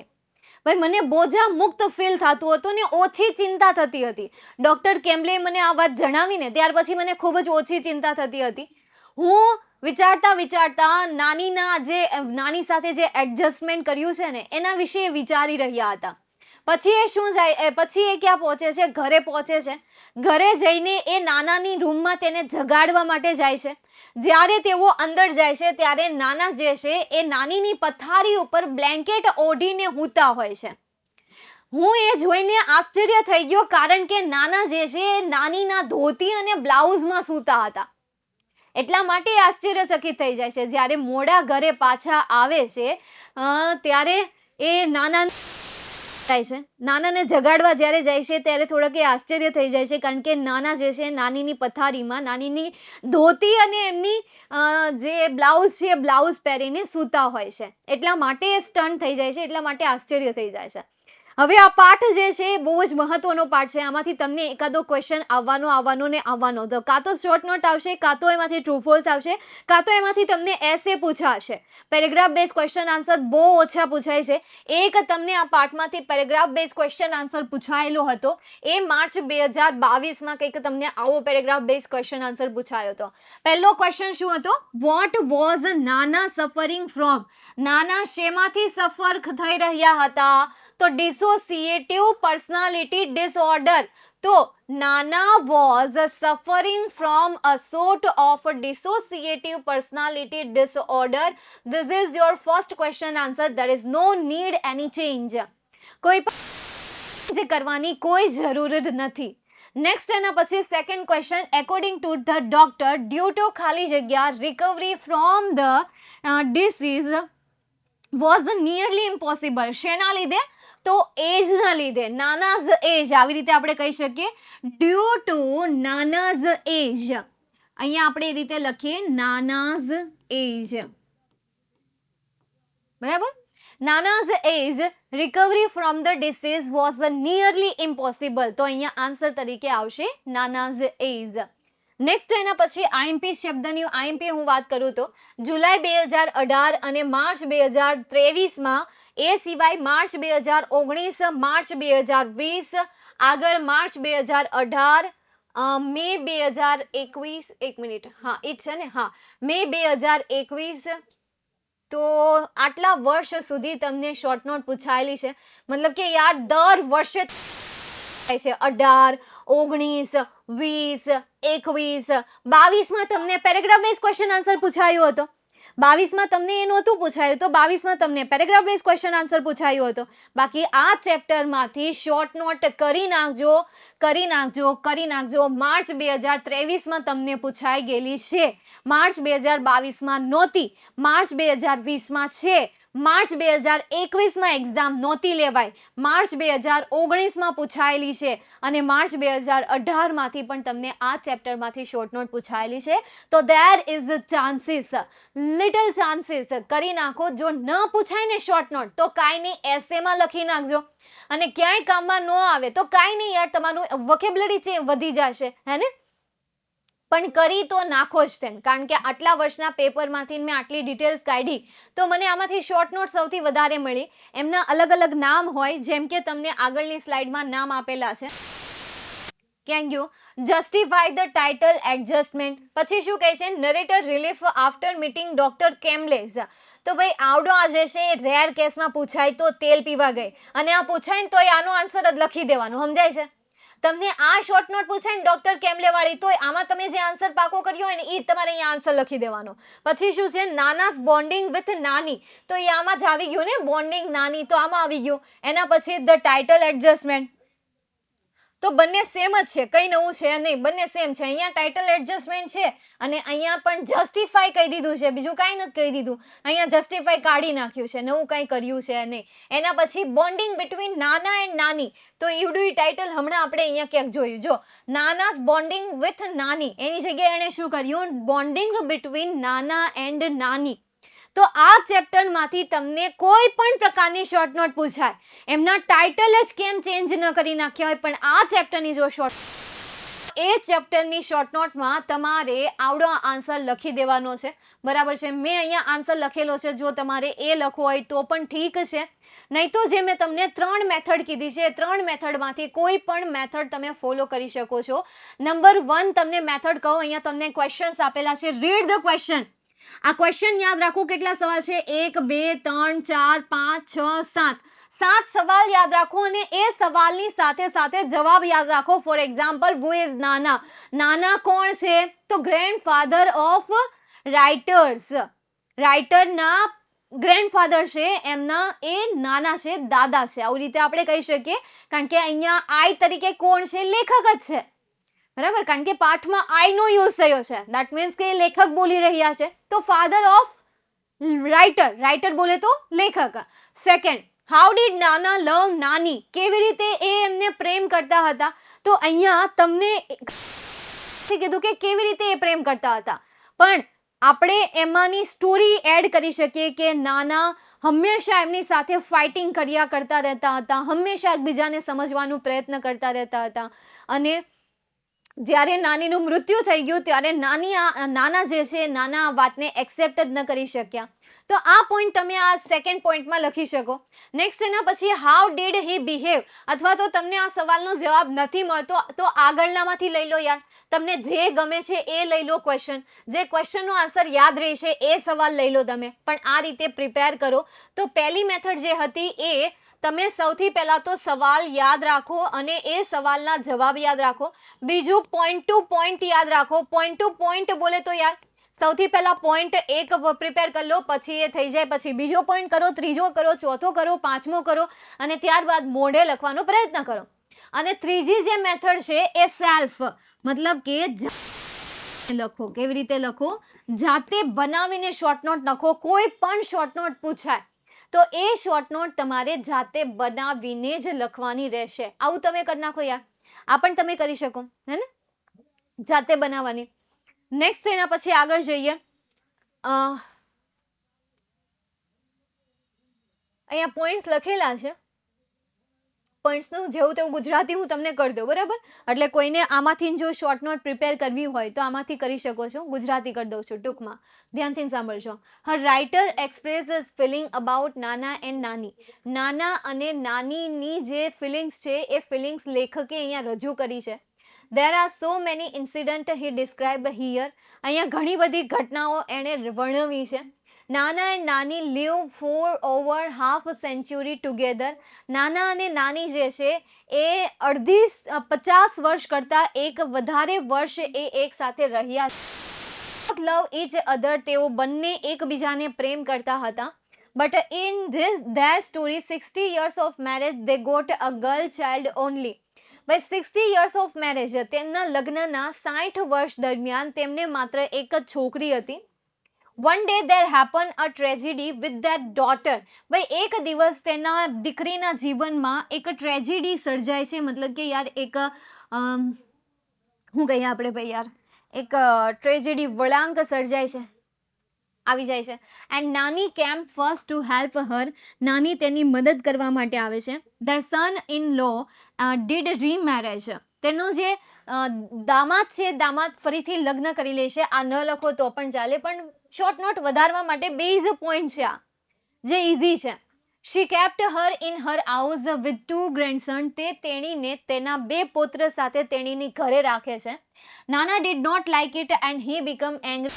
ભાઈ મને બોજા મુક્ત ફીલ થતું હતું ને ઓછી ચિંતા થતી હતી. ડોક્ટર કેમ્બલે મને આ વાત જણાવીને ત્યાર પછી મને ખૂબ જ ઓછી ચિંતા થતી હતી. હું વિચારતા નાની સાથે જે એડજસ્ટમેન્ટ કર્યું છે ને એના વિશે વિચારી રહ્યા હતા. પછી એ શું જાય, પછી એ ક્યાં પહોંચે છે? ઘરે પહોંચે છે. ઘરે જઈને એ નાનાની રૂમમાં તેને જગાડવા માટે જાય છે. જ્યારે તેઓ અંદર જાય છે ત્યારે નાના જે છે એ નાનીની પથારી ઉપર બ્લેન્કેટ ઓઢીને સૂતા હોય છે. હું એ જોઈને આશ્ચર્ય થઈ ગયો, કારણ કે નાના જે છે એ નાનીના ધોતી અને બ્લાઉઝમાં સૂતા હતા. એટલા માટે આશ્ચર્યચકિત થઈ જાય છે. જ્યારે મોડા ઘરે પાછા આવે છે ત્યારે એ નાનાને જગાડવા જ્યારે જાય છે ત્યારે થોડાક એ આશ્ચર્ય થઈ જાય છે, કારણ કે નાના જે છે નાનીની પથારીમાં નાનીની ધોતી અને એમની જે બ્લાઉઝ છે બ્લાઉઝ પહેરીને સૂતા હોય છે. એટલા માટે એ સ્ટન થઈ જાય છે, એટલા માટે આશ્ચર્ય થઈ જાય છે. હવે આ પાઠ જે છે એ બહુ જ મહત્વનો પાઠ છે. આમાંથી તમને એકાદો ક્વેશ્ચન આવવાનો તો કાં તો શોર્ટ નોટ આવશે, કાં તો એમાંથી ટ્રુ ફોલ્સ આવશે, કાં તો એમાંથી તમને એસે પૂછાશે. પેરેગ્રાફ બેઝ ક્વેશ્ચન આન્સર બહુ ઓછા પૂછાય છે. એક તમને આ પાઠમાંથી પેરેગ્રાફ બેઝ ક્વેશ્ચન આન્સર પૂછાયેલો હતો, એ માર્ચ 2022માં કંઈક તમને આવો પેરેગ્રાફ બેઝ ક્વેશ્ચન આન્સર પૂછાયો હતો. પહેલો ક્વેશ્ચન શું હતો? વોટ વોઝ નાના સફરિંગ ફ્રોમ? નાના શેમાંથી સફર થઈ રહ્યા હતા? તો ડિસોસિએટિવ પર્સનાલિટી ડિસઓર્ડર. તો Nana was suffering from a sort of dissociative personality disorder. This is your first question answer. There is no need any change. કોઈ પણ કરવાની કોઈ જરૂર જ નથી. નેક્સ્ટ એના પછી second question, according to the doctor due to ખાલી જગ્યા recovery from the disease was nearly impossible. શેના લીધે? તો એજના લીધે. નાનાઝ એજ, આવી રીતે આપણે કહી શકીએ, ડ્યુ ટુ નાનાઝ એજ. અહીંયા આપણે એ રીતે લખીએ, નાનાઝ એજ. બરાબર? Nana's age recovery from the disease was nearly impossible. તો અહીંયા આન્સર તરીકે આવશે નાનાઝ એજ. નેક્સ્ટ એના પછી આઈએમપી શબ્દની આઈએમપી હું વાત કરું તો જુલાઈ 2018 અને માર્ચ 2023માં, એ સિવાય માર્ચ 2019, માર્ચ 2020, આગળ માર્ચ 2018, મે 2021, એક મિનિટ, હા એ જ છે ને, હા મે 2021. તો આટલા વર્ષ સુધી તમને શોર્ટ નોટ પૂછાયેલી છે, મતલબ કે યાર દર વર્ષે છે 18, 19, 20, 21, 22માં તમને પેરેગ્રાફ બેઝ ક્વેશ્ચન આન્સર પૂછાયો હતો. 22માં તમને એ નહોતું પૂછાયું, તો 22માં તમને પેરેગ્રાફ બેઝ ક્વેશ્ચન આન્સર પૂછાયો હતો. બાકી આ ચેપ્ટરમાંથી શોર્ટ નોટ કરી નાખજો, કરી નાખજો, કરી નાખજો. માર્ચ 2023માં તમને પૂછાઈ ગયેલી છે, માર્ચ 2022માં નહોતી, માર્ચ 2020માં છે, માર્ચ 2021માં એક્ઝામ નહોતી લેવાય, માર્ચ 2019માં પૂછાયેલી છે, અને માર્ચ 2018માંથી પણ તમને આ ચેપ્ટરમાંથી શોર્ટ નોટ પૂછાયેલી છે. તો there is chances, little chances, કરી નાખો. જો ન પૂછાય ને શોર્ટ નોટ તો કાંઈ નહીં, એસેમાં લખી નાખજો, અને ક્યાંય કામમાં ન આવે તો કાંઈ નહીં યાર, તમારું વોકેબ્યુલરી વધી જશે, હે ને? પણ કરી તો નાખો જ તેમ, કારણ કે આટલા વર્ષના પેપરમાંથી મેં આટલી ડિટેલ્સ કાઢી, તો મને આમાંથી શોર્ટ નોટ સૌથી વધારે મળી. એમના અલગ અલગ નામ હોય, જેમ કે તમને આગળની સ્લાઇડમાં નામ આપેલા છે. Can you justify the title adjustment? પછી શું કહે છે? Narrator relief after meeting doctor Kamble's. તો ભાઈ આવડો આ જે છે એ રેર કેસમાં પૂછાય તો તેલ પીવા ગઈ, અને આ પૂછાય ને તો આનો આન્સર જ લખી દેવાનો, સમજાય છે? તમને આ શોર્ટ નોટ પૂછાય ને ડોક્ટર કેમ્બલે વાળી, તો આમાં તમે જે આન્સર પાકો કર્યો હોય ને એ તમારે અહીંયા આન્સર લખી દેવાનો. પછી શું છે? નાનાસ બોન્ડિંગ વિથ નાની, તો એ આમાં જ આવી ગયું ને, બોન્ડિંગ નાની, તો આમાં આવી ગયું. એના પછી ધ ટાઇટલ એડજસ્ટમેન્ટ, તો બંને સેમ જ છે, કઈ નવું છે નહીં, બંને સેમ છે. અહીંયા ટાઇટલ એડજસ્ટમેન્ટ છે અને અહીંયા પણ જસ્ટિફાઈ કહી દીધું છે, બીજું કાંઈ નથી કહી દીધું. અહીંયા જસ્ટિફાઈ કાઢી નાખ્યું છે, નવું કંઈ કર્યું છે નહીં. એના પછી બોન્ડિંગ બિટવીન નાના એન્ડ નાની, તો ઈવડું ટાઇટલ હમણાં આપણે અહીંયા ક્યાંક જોયું. જો નાનાસ બોન્ડિંગ વિથ નાની, એની જગ્યાએ એણે શું કર્યું? બોન્ડિંગ બિટવીન નાના એન્ડ નાની. તો આ ચેપ્ટરમાંથી તમને કોઈ પણ પ્રકારની શોર્ટ નોટ પૂછાય, એમના ટાઇટલ જ કેમ ચેન્જ ન કરી નાખ્યા હોય, પણ આ ચેપ્ટરની જો શોર્ટ, એ ચેપ્ટરની શોર્ટ નોટમાં તમારે આવડો આન્સર લખી દેવાનો છે, બરાબર છે? મેં અહીંયા આન્સર લખેલો છે, જો તમારે એ લખવો હોય તો પણ ઠીક છે, નહીં તો જે મેં તમને 3 મેથડ કીધી છે, 3 મેથડમાંથી કોઈ પણ મેથડ તમે ફોલો કરી શકો છો. નંબર 1 તમને મેથડ કહું, અહીંયા તમને ક્વેશ્ચન્સ આપેલા છે, રીડ ધ ક્વેશ્ચન. આ ક્વેશ્ચન યાદ રાખો, કેટલા સવાલ છે? 1, 2, 3, 4, 5, 6, 7, 7 સવાલ યાદ રાખો, અને એ સવાલની સાથે સાથે જવાબ યાદ રાખો. ફોર એક્ઝામ્પલ, હુ ઇઝ નાના? નાના કોણ છે? તો ગ્રેન્ડફાધર ઓફ રાઇટર્સ, રાઇટરના ગ્રેન્ડફાધર છે, એમના એ નાના છે, દાદા છે, આવી રીતે આપણે કહી શકીએ. કારણ કે અહીંયા આઈ તરીકે કોણ છે? લેખક જ છે, બરાબર? કારણ કે પાઠમાં આઈ નો યુઝ થયો છે, દેટ મીન્સ કે લેખક બોલી રહ્યા છે, તો ફાધર ઓફ રાઇટર, રાઇટર બોલે તો લેખક. સેકન્ડ, હાઉ ડીડ નાના લવ નાની? કેવી રીતે એ એમને પ્રેમ કરતા હતા? તો અહીંયા તમને કીધું કે કેવી રીતે એ પ્રેમ કરતા હતા, પણ આપણે એમાંની સ્ટોરી એડ કરી શકીએ કે નાના હંમેશા એમની સાથે ફાઇટિંગ કર્યા કરતા રહેતા હતા, હંમેશા એકબીજાને સમજવાનો પ્રયત્ન કરતા રહેતા હતા, અને જ્યારે નાનીનું મૃત્યુ થઈ ગયું ત્યારે નાના જે છે નાના વાતને એક્સેપ્ટ જ ન કરી શક્યા. તો આ પોઈન્ટ તમે આ સેકન્ડ પોઈન્ટમાં લખી શકો. નેક્સ્ટ એના પછી હાઉ ડીડ હી બિહેવ, અથવા તો તમને આ સવાલનો જવાબ નથી મળતો તો આગળનામાંથી લઈ લો યાર, તમને જે ગમે છે એ લઈ લો ક્વેશ્ચન, જે ક્વેશ્ચનનો આન્સર યાદ રહેશે એ સવાલ લઈ લો તમે, પણ આ રીતે પ્રિપેર કરો. તો પહેલી મેથડ જે હતી એ તમે સૌથી પહેલા તો સવાલ યાદ રાખો અને એ સવાલના જવાબ યાદ રાખો. બીજું પોઈન્ટ ટુ પોઈન્ટ યાદ રાખો. પોઈન્ટ ટુ પોઈન્ટ બોલે તો યાર સૌથી પહેલા પોઈન્ટ 1 પ્રિપેર કરી લો, પછી એ થઈ જાય પછી બીજો પોઈન્ટ કરો, ત્રીજો કરો, ચોથો કરો, પાંચમો કરો, અને ત્યારબાદ મોઢે લખવાનો પ્રયત્ન કરો. અને ત્રીજી જે મેથડ છે એ સેલ્ફ, મતલબ કે લખો. કેવી રીતે લખો? જાતે બનાવીને શોર્ટ નોટ લખો. કોઈ પણ શોર્ટ નોટ પૂછાય તો એ શોર્ટ નોટ તમારે જાતે બનાવીને જ લખવાની રહેશે. આવું તમે કરી નાખો યાર, આ પણ તમે કરી શકો, હે ને? જાતે બનાવવાની. નેક્સ્ટ એના પછી આગળ જઈએ. અહીંયા પોઈન્ટ્સ લખેલા છે, પોઈન્ટ્સનું જેવું તેવું ગુજરાતી હું તમને કરી દઉં, બરાબર? એટલે કોઈને આમાંથી જો શોર્ટ નોટ પ્રિપેર કરવી હોય તો આમાંથી કરી શકો છો. ગુજરાતી કરી દઉં છું ટૂંકમાં, ધ્યાનથી સાંભળજો. હર રાઇટર એક્સપ્રેસ ફિલિંગ અબાઉટ નાના એન્ડ નાની. નાના અને નાનીની જે ફિલિંગ્સ છે એ ફિલિંગ્સ લેખકે અહીંયા રજૂ કરી છે. There are so many incidents he described here. અહીંયા ઘણી બધી ઘટનાઓ એણે વર્ણવી છે. નાના એન્ડ નાની live for over half a century together. નાના અને નાની જે છે એ 50 વર્ષ કરતાં એક વધારે વર્ષ એ એક સાથે રહ્યા. લવ each other, તેઓ બંને એકબીજાને પ્રેમ કરતા હતા. But in their story 60 years of marriage they got a girl child only. ભાઈ 60 years of marriage, તેમના લગ્નના 60 વર્ષ દરમિયાન તેમને માત્ર એક જ છોકરી હતી. One day there happened a tragedy with their daughter. ભાઈ એક દિવસ તેના દીકરીના જીવનમાં એક ટ્રેજેડી સર્જાય છે, મતલબ કે યાર એક શું કહીએ આપણે ભાઈ યાર, એક ટ્રેજેડી વળાંક સર્જાય છે, આવી જાય છે. એન્ડ નાની કેમ ફર્સ્ટ ટુ હેલ્પ હર. નાની તેની મદદ કરવા માટે આવે છે. Their son in law did remarriage. તેનો જે દામાદ છે, દામાદ ફરીથી લગ્ન કરી લેશે. આ ન લખો તો પણ ચાલે, પણ શોર્ટ નોટ વધારવા માટે બેઝ પોઈન્ટ છે આ, જે ઇઝી છે. She kept her in her house with 2 grandson. તે તેણીને તેના 2 પુત્ર સાથે તેણીની ઘરે રાખે છે. Nana did not like it and he become angry.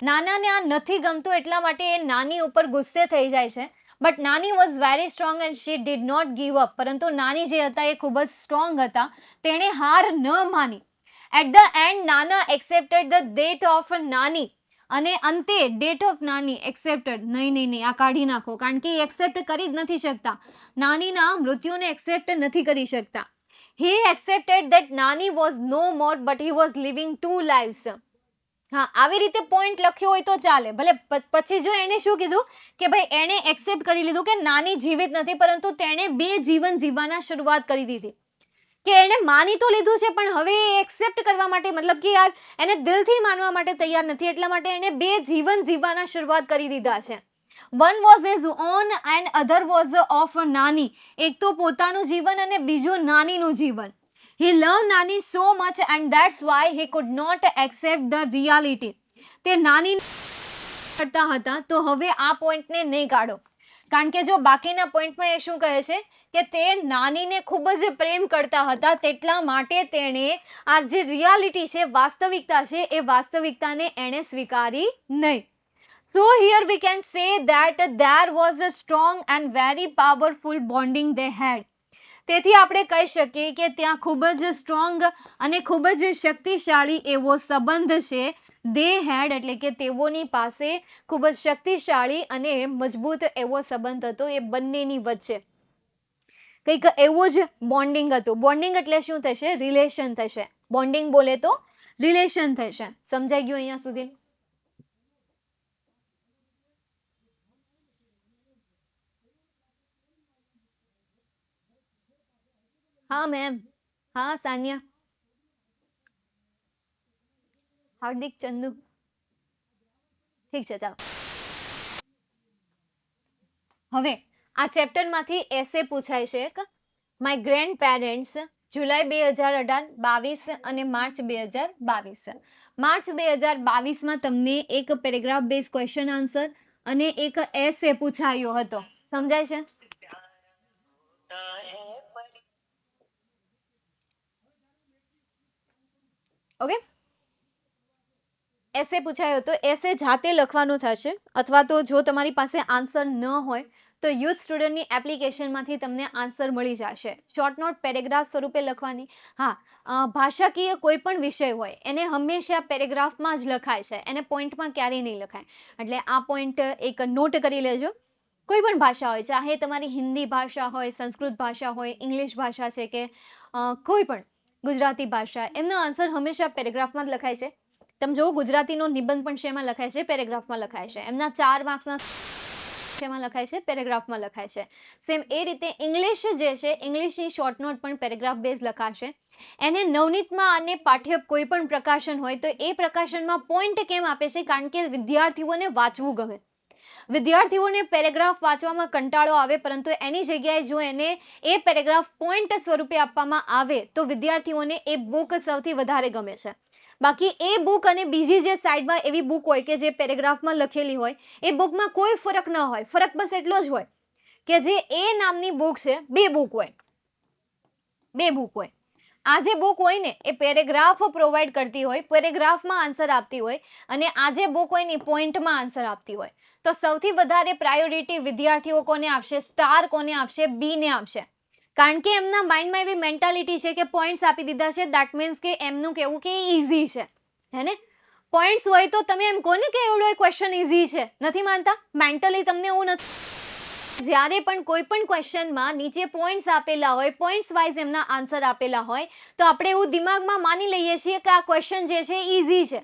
નાનાને આ નથી ગમતું એટલા માટે એ નાની ઉપર ગુસ્સે થઈ જાય છે. But Nani was very strong and she did not give up. પરંતુ નાની જે હતા એ ખૂબ જ સ્ટ્રોંગ હતા, તેણે હાર ન માની. એટ ધ એન્ડ નાના એક્સેપ્ટેડ ધ ડેટ ઓફ નાની. અને અંતે ડેટ ઓફ નાની એક્સેપ્ટેડ. નહીં, આ કાઢી નાખો, કારણ કે એ એક્સેપ્ટ કરી જ નથી શકતા. નાનીના મૃત્યુને એક્સેપ્ટ નથી કરી શકતા. He accepted that Nani was no more but he was living 2 lives. હા, આવી રીતે પોઈન્ટ લખ્યો હોય તો ચાલે. ભલે પછી જો એણે શું કીધું કે ભાઈ એણે એક્સેપ્ટ કરી લીધું કે નાની જીવિત નથી, પરંતુ તેણે 2 જીવન જીવવાના શરૂઆત કરી દીધી. કે એણે માની તો લીધું છે પણ હવે એ એક્સેપ્ટ કરવા માટે, મતલબ કે યાર એને દિલથી માનવા માટે તૈયાર નથી, એટલા માટે એણે 2 જીવન જીવવાના શરૂઆત કરી દીધા છે. One was his own and other was of નાની. એક તો પોતાનું જીવન અને બીજું નાનીનું જીવન. He loved Nani so much and that's why he could not accept the reality. તે નાની કરતા હતા, તો હવે આ પોઈન્ટને નહીં કાઢો, કારણ કે જો બાકીના પોઈન્ટમાં એ શું કહે છે કે તે નાનીને ખૂબ જ પ્રેમ કરતા હતા, તેટલા માટે તેણે આ જે રિયાલિટી છે, વાસ્તવિકતા છે, એ વાસ્તવિકતાને એણે સ્વીકારી નહીં. So here we can say that there was a strong and very powerful bonding they had. તેથી આપણે કહી શકીએ કે ત્યાં ખૂબ જ સ્ટ્રોંગ અને ખૂબ જ શક્તિશાળી એવો સંબંધ છે. દે હેડ એટલે કે તેઓની પાસે ખૂબ જ શક્તિશાળી અને મજબૂત એવો સંબંધ હતો એ બંનેની વચ્ચે. કંઈક એવું જ બોન્ડિંગ હતું. બોન્ડિંગ એટલે શું થશે? રિલેશન થશે. બોન્ડિંગ બોલે તો રિલેશન થશે. સમજાઈ ગયું અહીંયા સુધી? હા મેમ. હા સાનિયા. હાર્દિક, ચંદુ. ઠીક છે, ચાલો. હવે આ ચેપ્ટરમાંથી એસે પૂછાય છે કે માય ગ્રેન્ડ પેરેન્ટ્સ, જુલાઈ 2018, 22 અને માર્ચ 2022. માર્ચ 2022માં તમને એક પેરેગ્રાફ બેઝ ક્વેશ્ચન આન્સર અને એક એસે પૂછાયો હતો. સમજાય છે? ઓકે, એસે પૂછાયો હતો. એસે જાતે લખવાનું થશે, અથવા તો જો તમારી પાસે આન્સર ન હોય તો યુથ સ્ટુડન્ટની એપ્લિકેશનમાંથી તમને આન્સર મળી જશે. શોર્ટ નોટ પેરેગ્રાફ સ્વરૂપે લખવાની. હા, ભાષાકીય કોઈ પણ વિષય હોય એને હંમેશા પેરેગ્રાફમાં જ લખાય છે, એને પોઈન્ટમાં ક્યારેય નહીં લખાય. એટલે આ પોઈન્ટ એક નોટ કરી લેજો. કોઈ પણ ભાષા હોય, ચાહે તમારી હિન્દી ભાષા હોય, સંસ્કૃત ભાષા હોય, ઇંગ્લિશ ભાષા છે કે કોઈ પણ ગુજરાતી ભાષા, એમનો આન્સર હંમેશા પેરેગ્રાફમાં જ લખાય છે. તમે જુઓ, ગુજરાતીનો નિબંધ પણ શેમાં લખાય છે? પેરેગ્રાફમાં લખાય છે. એમના 4 માર્ક્સના શેમાં લખાય છે? પેરેગ્રાફમાં લખાય છે. સેમ એ રીતે ઇંગ્લિશ જે છે, ઇંગ્લિશની શોર્ટ નોટ પણ પેરેગ્રાફ બેઝ લખાશે. એને નવનીતમાં અને પાઠ્ય કોઈ પણ પ્રકાશન હોય તો એ પ્રકાશનમાં પોઈન્ટ કેમ આપે છે? કારણ કે વિદ્યાર્થીઓને વાંચવું ગમે. વિદ્યાર્થીઓને પેરેગ્રાફ વાંચવામાં કંટાળો આવે, પરંતુ એની જગ્યાએ જો એને એ પેરેગ્રાફ પોઈન્ટ સ્વરૂપે આપવામાં આવે તો વિદ્યાર્થીઓને એ બુક સૌથી વધારે ગમે છે. બાકી એ બુક અને બીજી જે સાઈડમાં એવી બુક હોય કે જે પેરેગ્રાફમાં લખેલી હોય, એ બુકમાં કોઈ ફરક ન હોય. ફરક બસ એટલો જ હોય કે જે એ નામની બુક છે, બે બુક હોય. આ જે બુક હોય ને એ પેરેગ્રાફ પ્રોવાઈડ કરતી હોય, પેરેગ્રાફમાં આન્સર આપતી હોય, અને આ જે બુક હોય ને પોઈન્ટમાં આન્સર આપતી હોય. તો સૌથી વધારે પ્રાયોરિટી વિદ્યાર્થીઓ કોને આપશે? સ્ટાર કોને આપશે? બી ને આપશે. કારણ કે એમના માઇન્ડમાં એવી મેન્ટાલિટી છે કે પોઈન્ટ્સ આપી દીધા છે, દેટ મીન્સ કે એમનું કહેવું કે ઇઝી છે, હે ને? પોઈન્ટ્સ હોય તો તમે એમ કહો ને કે એવડો ક્વેશ્ચન ઇઝી છે. નથી માનતા? મેન્ટલી તમને એવું નથી. જ્યારે પણ કોઈ પણ ક્વેશ્ચનમાં નીચે પોઈન્ટ્સ આપેલા હોય, પોઈન્ટ્સ વાઇઝ એમના આન્સર આપેલા હોય, તો આપણે એવું દિમાગમાં માની લઈએ છીએ કે આ ક્વેશ્ચન જે છે ઇઝી છે.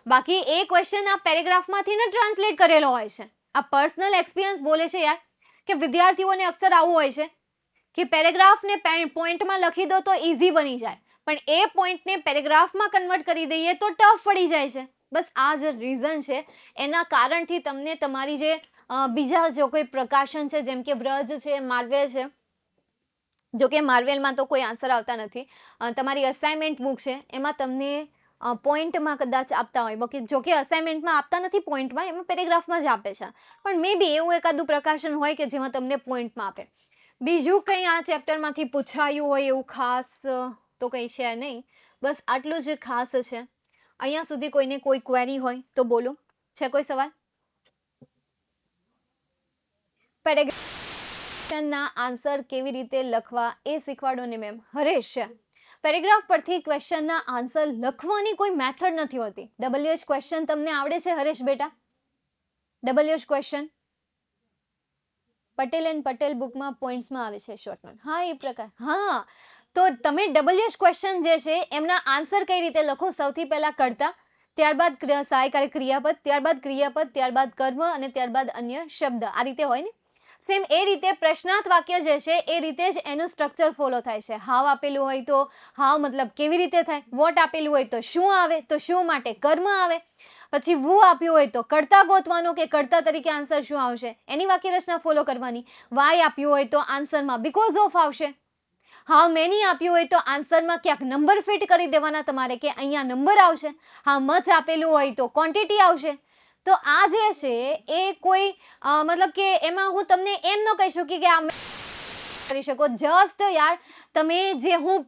બાકી એ ક્વેશ્ચન આ પેરેગ્રાફમાંથી ને ટ્રાન્સલેટ કરેલો હોય છે. આ પર્સનલ એક્સપિરિયન્સ બોલે છે યાર, કે વિદ્યાર્થીઓને અક્સર આવું હોય છે કે પેરેગ્રાફને પોઈન્ટમાં લખી દો તો ઇઝી બની જાય, પણ એ પોઈન્ટને પેરેગ્રાફમાં કન્વર્ટ કરી દઈએ તો ટફ પડી જાય છે. બસ આ જ રીઝન છે. એના કારણથી તમને તમારી જે બીજા જો કોઈ પ્રકાશન છે, જેમ કે વ્રજ છે, માર્વેલ છે, જો કે માર્વેલમાં તો કોઈ આન્સર આવતા નથી, તમારી અસાઇનમેન્ટ બુક છે એમાં તમને પોઈન્ટમાં કદાચ આપતા હોય. બાકી જો કે અસાઇનમેન્ટમાં આપતા નથી પોઈન્ટમાં, એમાં પેરેગ્રાફમાં જ આપે છે. પણ મે બી એવું એકાદું પ્રકાશન હોય કે જેમાં તમને પોઈન્ટમાં આપે. બીજું કંઈ આ ચેપ્ટરમાંથી પૂછાયું હોય એવું ખાસ તો કંઈ છે નહીં. બસ આટલું જ ખાસ છે. અહીંયા સુધી કોઈને કોઈ ક્વેરી હોય તો બોલો. છે કોઈ સવાલ? પેરેગ્રાફના આન્સર કેવી રીતે લખવા એ શીખવાડો ને મેમ. હરેશ, પેરેગ્રાફ પરથી ક્વેશ્ચનના આન્સર લખવાની કોઈ મેથડ નથી હોતી. WH ક્વેશ્ચન તમને આવડે છે હરેશ બેટા? WH question Patel and Patel બુકમાં પોઈન્ટ્સમાં આવે છે શોર્ટમાં. હા, એ પ્રકાર. હા, તો તમે WH ક્વેશ્ચન જે છે એમના આન્સર કઈ રીતે લખો? સૌથી પહેલા કર્તા, ત્યારબાદ સહાયકારી ક્રિયાપદ, ત્યારબાદ ક્રિયાપદ, ત્યારબાદ કર્મ અને ત્યારબાદ અન્ય શબ્દ. આ રીતે હોય ને? સેમ એ રીતે પ્રશ્નાર્થ વાક્ય જે છે એ રીતે જ એનું સ્ટ્રક્ચર ફોલો થાય છે. હાવ આપેલું હોય તો હાવ મતલબ કેવી રીતે થાય? વોટ આપેલું હોય તો શું આવે? તો શું માટે કર્મ આવે. પછી વુ આપ્યું હોય તો કર્તા ગોતવાનો કે કર્તા તરીકે આન્સર શું આવશે, એની વાક્ય રચના ફોલો કરવાની. વાય આપ્યું હોય તો આન્સરમાં બીકોઝ ઓફ આવશે. હાઉ મેની આપ્યું હોય તો આન્સરમાં ક્યાંક નંબર ફિટ કરી દેવાના તમારે કે અહીંયા નંબર આવશે. હાઉ મચ આપેલું હોય તો ક્વોન્ટિટી આવશે. તો આ જે છે એ કોઈ મતલબ કે એમાં હું તમને એમ ન કહી શકું કે આ કરી શકો. જસ્ટ યાર તમે જે હું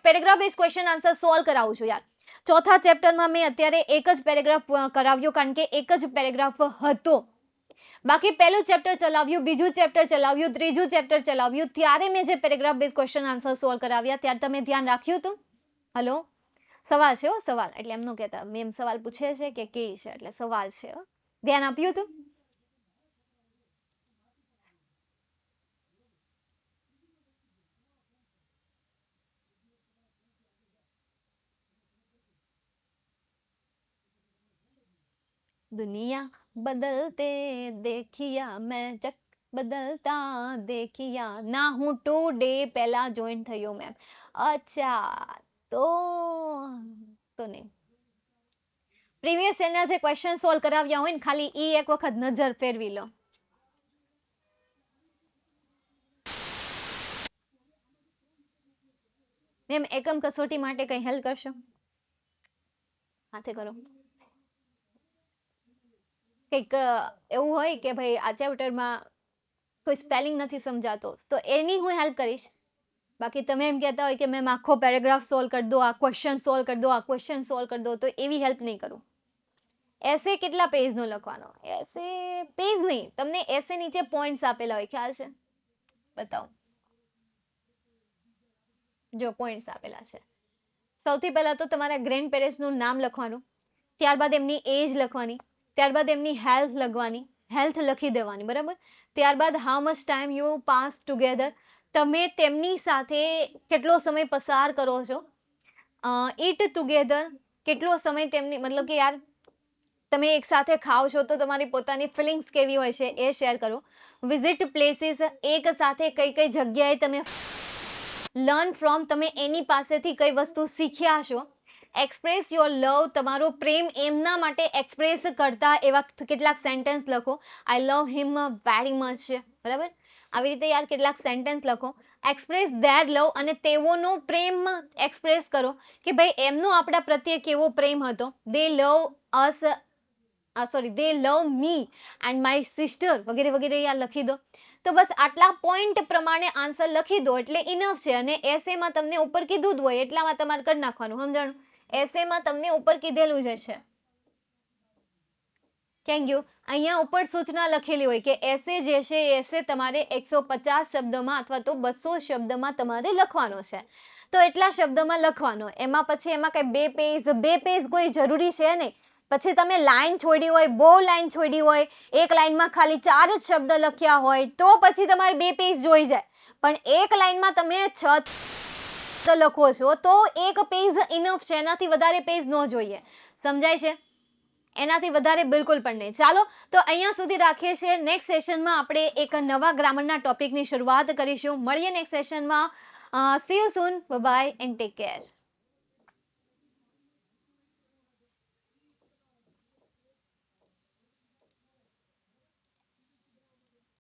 paragraph base question answer solve કરાવું છું યાર. ચોથા ચેપ્ટરમાં મેં અત્યારે એક જ પેરેગ્રાફ કરાવ્યો, કારણ કે એક જ પેરેગ્રાફ હતો. બાકી પહેલું ચેપ્ટર ચલાવ્યું, બીજું ચેપ્ટર ચલાવ્યું, ત્રીજું ચેપ્ટર ચલાવ્યું, ત્યારે મેં જે paragraph base question answer solve કરાવ્યા ત્યારે તમે ધ્યાન રાખ્યું હતું? હલો, સવાલ છે હો, સવાલ. એટલે એમ ન કહેતા મેમ સવાલ પૂછે છે કે છે, એટલે સવાલ છે. ધ્યાન આપ્યું હતું? दुनिया बदलते देखिया मैं जग बदलता देखिया ना. હું 2 ડે પહેલા જોઈન થયો મેમ. અચ્છા, તો નહીં. પ્રીવિયસ યરના જે ક્વેશ્ચન સોલ્વ કરાવ્યા હોય ને, ખાલી ઈ એક વખત નજર ફેરવી લો. મેમ એકમ કસોટી માટે કઈ હેલ્પ કરશો? હાથે કરો. કંઈક એવું હોય કે ભાઈ આ ચેપ્ટરમાં કોઈ સ્પેલિંગ નથી સમજાતો તો એની હું હેલ્પ કરીશ. બાકી તમે એમ કહેતા હોય કે મેમ આખો પેરેગ્રાફ સોલ્વ કરી દો, આ ક્વેશ્ચન સોલ્વ કરી દો, આ ક્વેશ્ચન સોલ્વ કરી દો, તો એવી હેલ્પ નહીં કરું. એસે કેટલા પેજનો લખવાનો? એસે પેજ નહીં, તમને એસે નીચે પોઈન્ટ્સ આપેલા હોય, ખ્યાલ છે? બતાવો. જો પોઈન્ટ્સ આપેલા છે. સૌથી પહેલા તો તમારા ગ્રેન્ડ પેરેન્ટ્સનું નામ લખવાનું, ત્યારબાદ એમની એજ લખવાની, ત્યારબાદ એમની હેલ્થ લખવાની, હેલ્થ લખી દેવાની, બરાબર. ત્યારબાદ how much time you pass together, તમે તેમની સાથે કેટલો સમય પસાર કરો છો. ઈટ ટુગેધર, કેટલો સમય તેમની મતલબ કે યાર તમે એક સાથે ખાઓ છો તો તમારી પોતાની ફિલિંગ્સ કેવી હોય છે એ શેર કરો. વિઝિટ પ્લેસીસ, એક સાથે કઈ કઈ જગ્યાએ તમે લર્ન ફ્રોમ, તમે એની પાસેથી કઈ વસ્તુ શીખ્યા છો. એક્સપ્રેસ યોર લવ, તમારો પ્રેમ એમના માટે એક્સપ્રેસ કરતા એવા કેટલાક સેન્ટેન્સ લખો. આઈ લવ હિમ વેરી મચ, બરાબર? આવી રીતે યાર કેટલાક સેન્ટેન્સ લખો. એક્સપ્રેસ ધેર લવ, અને તેઓનો પ્રેમ એક્સપ્રેસ કરો કે ભાઈ એમનો આપણા પ્રત્યે કેવો પ્રેમ હતો. દે લવ અસ, દે લવ મી એન્ડ માય સિસ્ટર, વગેરે વગેરે યાર લખી દો. તો બસ આટલા પોઈન્ટ પ્રમાણે આન્સર લખી દો એટલે ઇનફ છે. અને એસેમાં તમને ઉપર કીધું જ હોય એટલામાં તમારે કરી નાખવાનું, સમજાણું? એસેમાં તમને ઉપર કીધેલું જ છે. કેમ ગયું? અહીંયા ઉપર સૂચના લખેલી હોય કે એસે જે છે એસે તમારે 150 શબ્દમાં અથવા તો 200 શબ્દમાં તમારે લખવાનો છે. તો એટલા શબ્દમાં લખવાનો. એમાં પછી એમાં કઈ બે પેજ કોઈ જરૂરી છે નહીં. પછી તમે લાઈન છોડી હોય, બહુ લાઈન છોડી હોય, એક લાઈનમાં ખાલી 4 જ શબ્દ લખ્યા હોય તો પછી તમારે 2 પેજ જોઈ જાય. પણ એક લાઈનમાં તમે 6 લખો છો તો એક પેજ ઇનફ છે, એનાથી વધારે પેજ ન જોઈએ. સમજાય છે? એનાથી વધારે બિલકુલ પણ નહીં. ચાલો તો અહીંયા સુધી રાખીએ છીએ. નેક્સ્ટ સેશનમાં આપણે એક નવા ગ્રામરના ટોપિકની શરૂઆત કરીશું. મળીએ નેક્સ્ટ સેશનમાં. See you soon. Bye and take care.